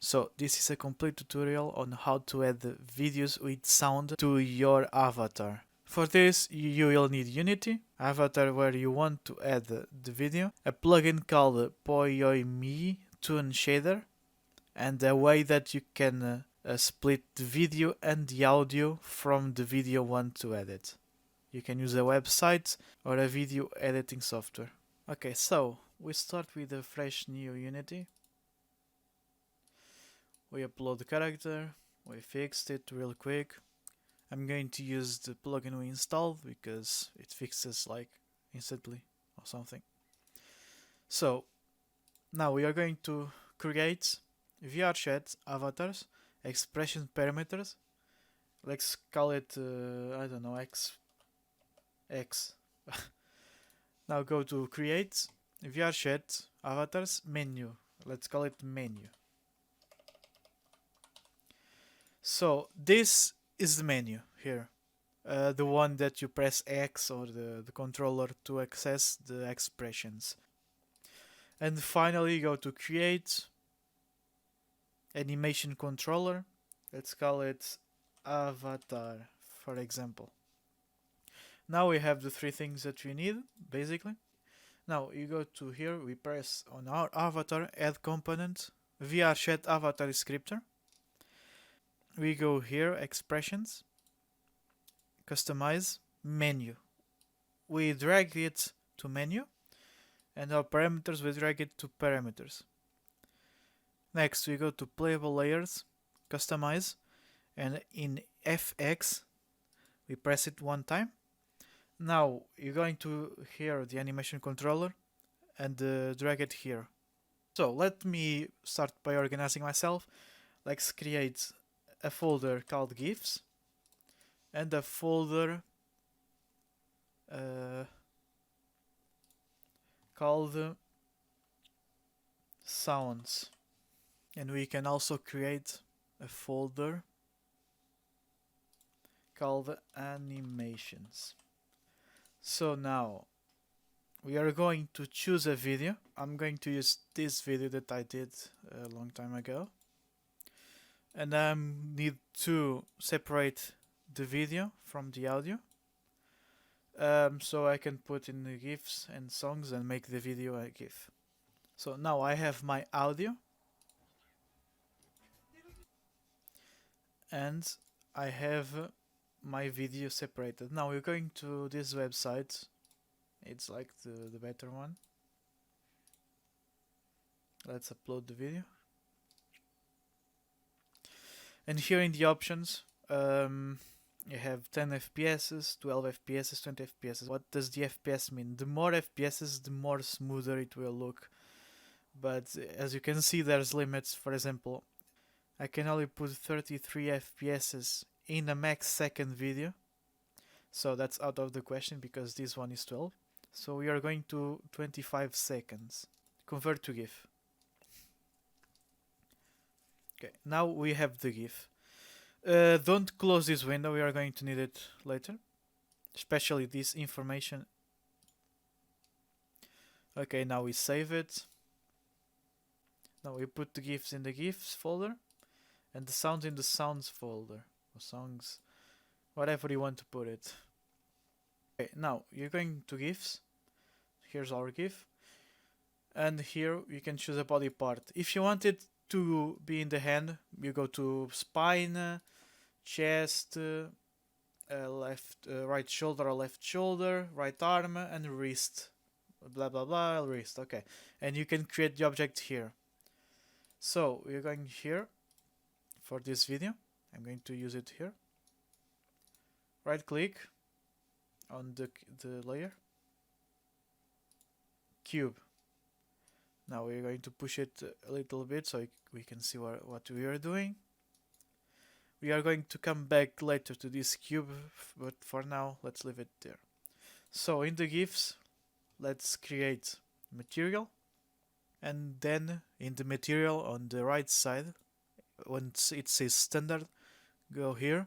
So this is a complete tutorial on how to add videos with sound to your avatar. For this you will need Unity, avatar where you want to add the video, a plugin called Poyomi Tune Shader, and a way that you can split the video and the audio from the video you want to edit. You can use a website or a video editing software. Okay, so we start with a fresh new Unity. We upload the character, we fixed it real quick. I'm going to use the plugin we installed because it fixes like instantly or something. So now we are going to create VRChat avatars, expression parameters. Let's call it I don't know, X. Now go to create VRChat avatars menu. Let's call it menu. So this is the menu here, the one that you press X or the controller to access the expressions. And finally go to create animation controller. Let's call it avatar, for example. Now we have the three things that we need, basically. Now you go to here, we press on our avatar, add component, VRChat avatar descriptor. We go here, expressions, customize, menu. We drag it to menu, and our parameters, we drag it to parameters. Next we go to playable layers, customize, and in FX we press it one time. Now you're going to here the animation controller and drag it here. So let me start by organizing myself. Let's create a folder called GIFs and a folder called sounds, and we can also create a folder called animations. So now we are going to choose a video. I'm going to use this video that I did a long time ago, and I need to separate the video from the audio, so I can put in the GIFs and songs and make the video a GIF. So now I have my audio and I have my video separated. Now we're going to this website. It's like the better one. Let's upload the video. And here in the options, you have 10 FPS, 12 FPS, 20 FPS. What does the FPS mean? The more FPS, the more smoother it will look. But as you can see, there's limits. For example, I can only put 33 FPS in a max second video. So that's out of the question because this one is 12. So we are going to 25 seconds. Convert to GIF. Okay, now we have the GIF. Don't close this window, we are going to need it later. Especially this information. Okay, now we save it. Now we put the GIFs in the GIFs folder and the sounds in the sounds folder. Or songs, whatever you want to put it. Okay, now you're going to GIFs. Here's our GIF. And here you can choose a body part. If you want it to be in the hand, you go to spine, chest, right shoulder or left shoulder, right arm, and wrist. Blah blah blah, wrist. Okay, and you can create the object here. So we're going here for this video. I'm going to use it here. Right click on the layer, cube. Now we're going to push it a little bit so we can see what we are doing. We are going to come back later to this cube, but for now let's leave it there. So in the GIFs, let's create material, and then in the material on the right side, when it says standard, go here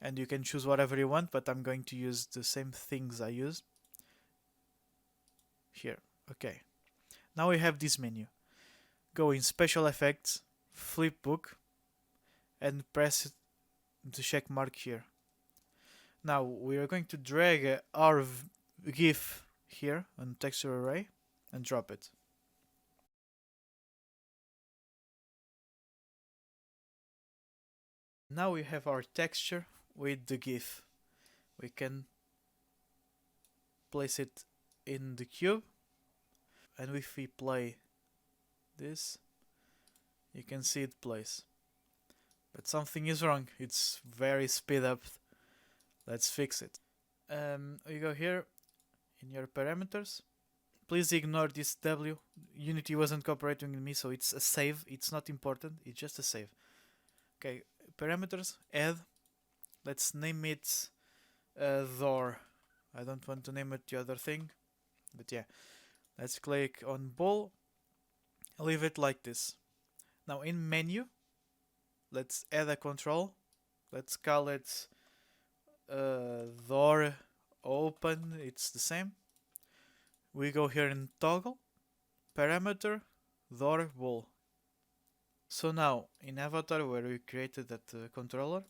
and you can choose whatever you want, but I'm going to use the same things I use here. Okay, now we have this menu. Go in special effects, flip book and press the check mark here. Now we are going to drag our GIF here on texture array and drop it. Now we have our texture with the GIF. We can place it in the cube, and if we play this, you can see it plays. But something is wrong. It's very speed up. Let's fix it. We go here in your parameters. Please ignore this W. Unity wasn't cooperating with me, so it's a save. It's not important. It's just a save. Okay, parameters, add. Let's name it door. I don't want to name it the other thing, but yeah. Let's click on ball. Leave it like this. Now in menu, let's add a control. Let's call it door open. It's the same. We go here in toggle, parameter, door ball. So now in avatar where we created that controller,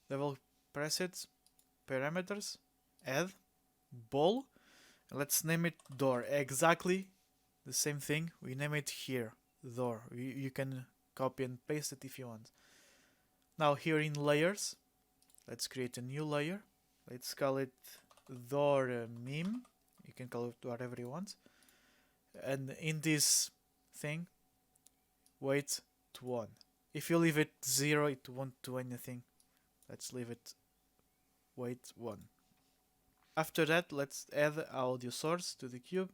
double press it, parameters, add, ball, and let's name it door. Exactly the same thing. We name it here, door. You can copy and paste it if you want. Now here in layers, let's create a new layer. Let's call it door meme. You can call it whatever you want. And in this thing, weight to 1. If you leave it 0, it won't do anything. Let's leave it weight 1. After that, let's add audio source to the cube.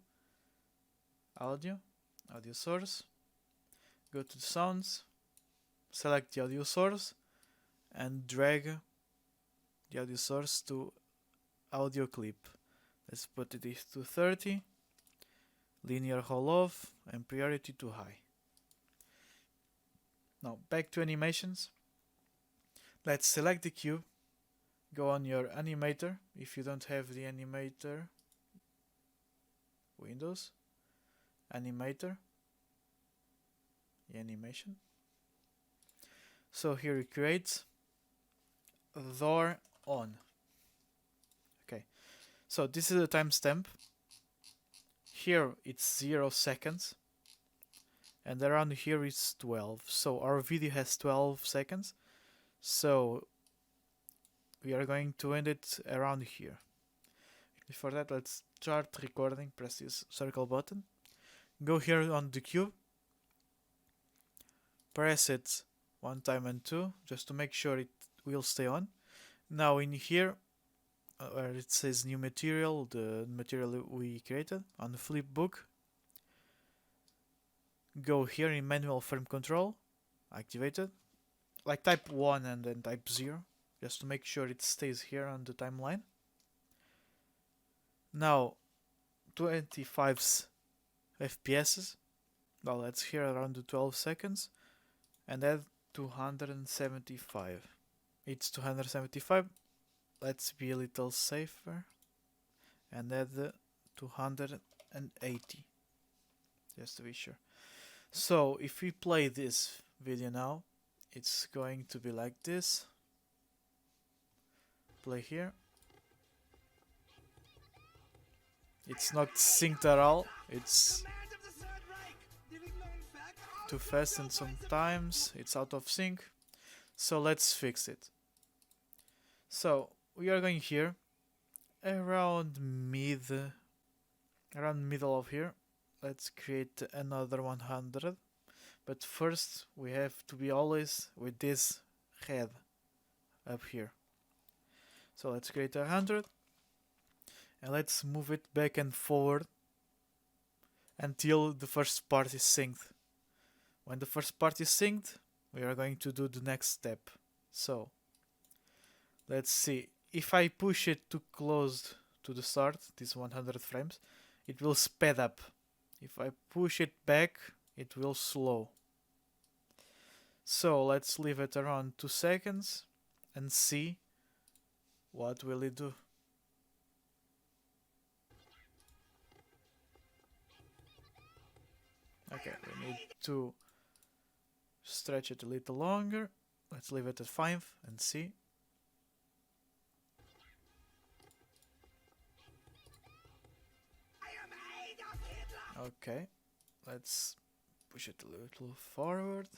Audio source. Go to the sounds, select the audio source, and drag the audio source to audio clip. Let's put it to 30, linear hold off, and priority to high. Now back to animations. Let's select the cube, go on your animator. If you don't have the animator, Windows, animator, the animation. So here we create door on. Okay, so this is the timestamp. Here it's 0 seconds, and around here it's 12. So our video has 12 seconds. So we are going to end it around here. Before that, let's start recording. Press this circle button. Go here on the cube. Press it 1 time and 2, just to make sure it will stay on. Now in here, where it says new material, the material we created, on the flip book, go here in manual frame control, activate it, like type 1 and then type 0, just to make sure it stays here on the timeline. Now 25 FPS, well, that's here around the 12 seconds, and add 275. It's 275. Let's be a little safer and add the 280, just to be sure. So if we play this video now, it's going to be like this. Play here. It's not synced at all. It's too fast, and sometimes it's out of sync. So let's fix it. So we are going here around middle of here. Let's create another 100, but first we have to be always with this head up here. So let's create 100, and let's move it back and forward until the first part is synced. When the first part is synced, we are going to do the next step. So let's see. If I push it too close to the start, these 100 frames, it will speed up. If I push it back, it will slow. So let's leave it around 2 seconds and see what will it do. Okay, we need to stretch it a little longer. Let's leave it at 5 and see. Okay, let's push it a little forward.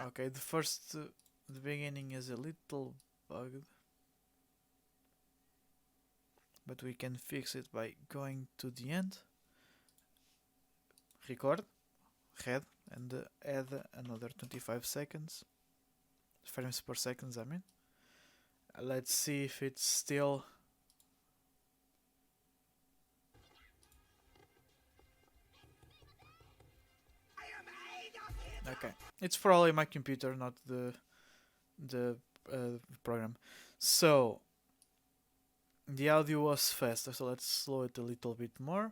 Okay, the beginning is a little bugged, but we can fix it by going to the end, record, head, and add another 25 seconds, frames per second, I mean. Let's see if it's still... Okay, it's probably my computer, not the program. So the audio was faster, so let's slow it a little bit more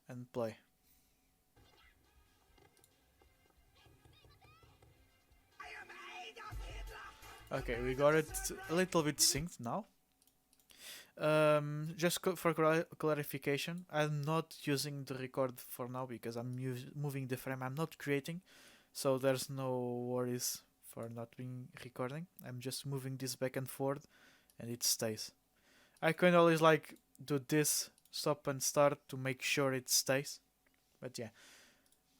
and play. Okay, we got it a little bit synced now. Just for clarification, I'm not using the record for now because I'm moving the frame. I'm not creating, so there's no worries for not being recording. I'm just moving this back and forth, and it stays. I can always like do this, stop and start to make sure it stays. But yeah,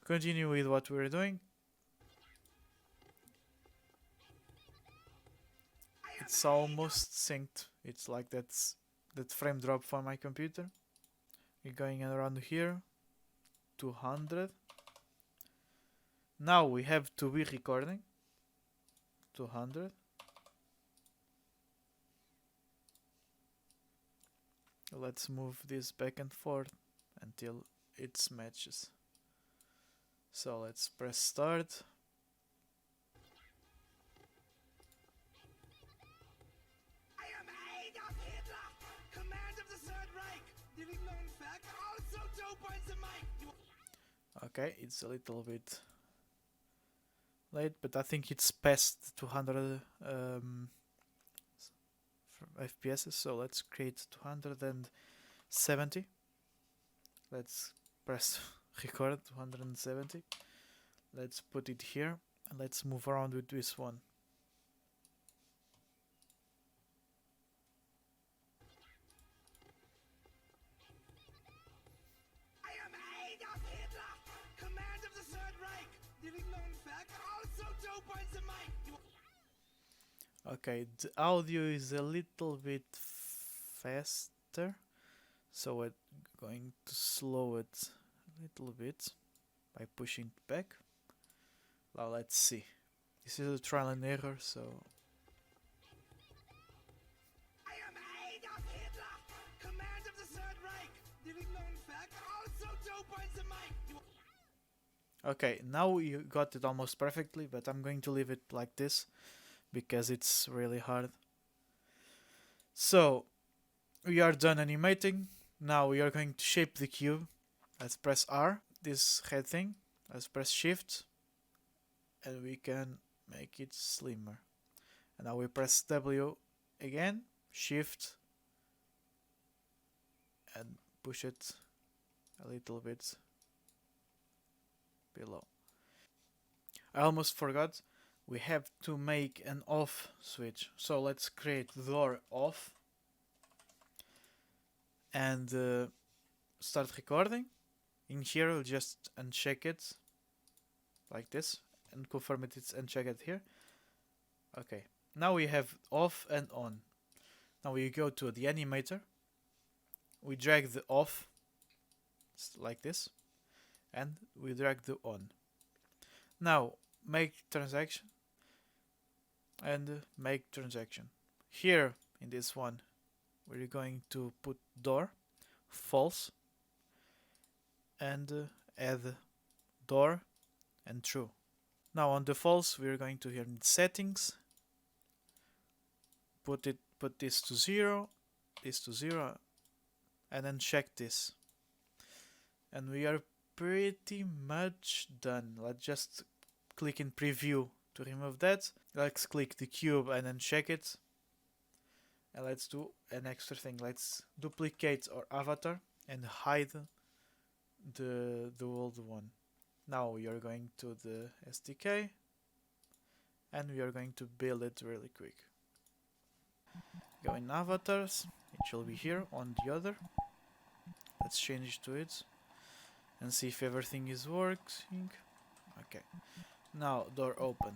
continue with what we're doing. It's almost synced. It's like that frame drop for my computer. We're going around here, 200. Now we have to be recording, 200. Let's move this back and forth until it matches. So let's press start. Okay, it's a little bit late, but I think it's past 200 FPS, so let's create 270. Let's press record 270. Let's put it here and let's move around with this one. Okay, the audio is a little bit faster, so we're going to slow it a little bit by pushing it back. Now let's see. This is a trial and error, so... Okay, now you got it almost perfectly, but I'm going to leave it like this because it's really hard. So, we are done animating. Now we are going to shape the cube. Let's press R, this head thing. Let's press Shift, and we can make it slimmer. And now we press W again, Shift, and push it a little bit below. I almost forgot, we have to make an off switch. So let's create door off and start recording. In here we'll just uncheck it like this and confirm it's unchecked here. Okay, now we have off and on. Now we go to the animator, we drag the off like this, and we drag the on. Now make transaction and make transaction. Here in this one we're going to put door false and add door and true. Now on the false we're going to here in settings put this to 0, this to 0, and then check this. And we are pretty much done. Let's just click in preview To remove that, let's click the cube and uncheck it. And let's do an extra thing. Let's duplicate our avatar and hide the old one. Now we are going to the SDK and we are going to build it really quick. Go in avatars, it shall be here on the other. Let's change to it and see if everything is working. Okay, now door open.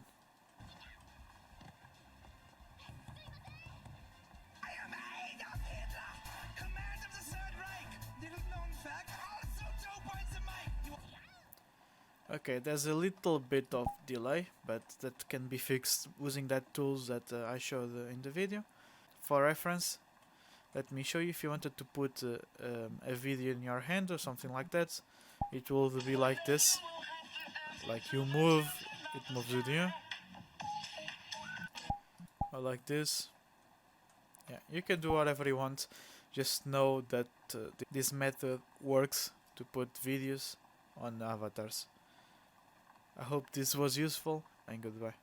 Okay, there's a little bit of delay, but that can be fixed using that tools that I showed in the video. For reference, let me show you. If you wanted to put a video in your hand or something like that, it will be like this. Like you move, it moves with you. Or like this. Yeah, you can do whatever you want. Just know that this method works to put videos on avatars. I hope this was useful and goodbye.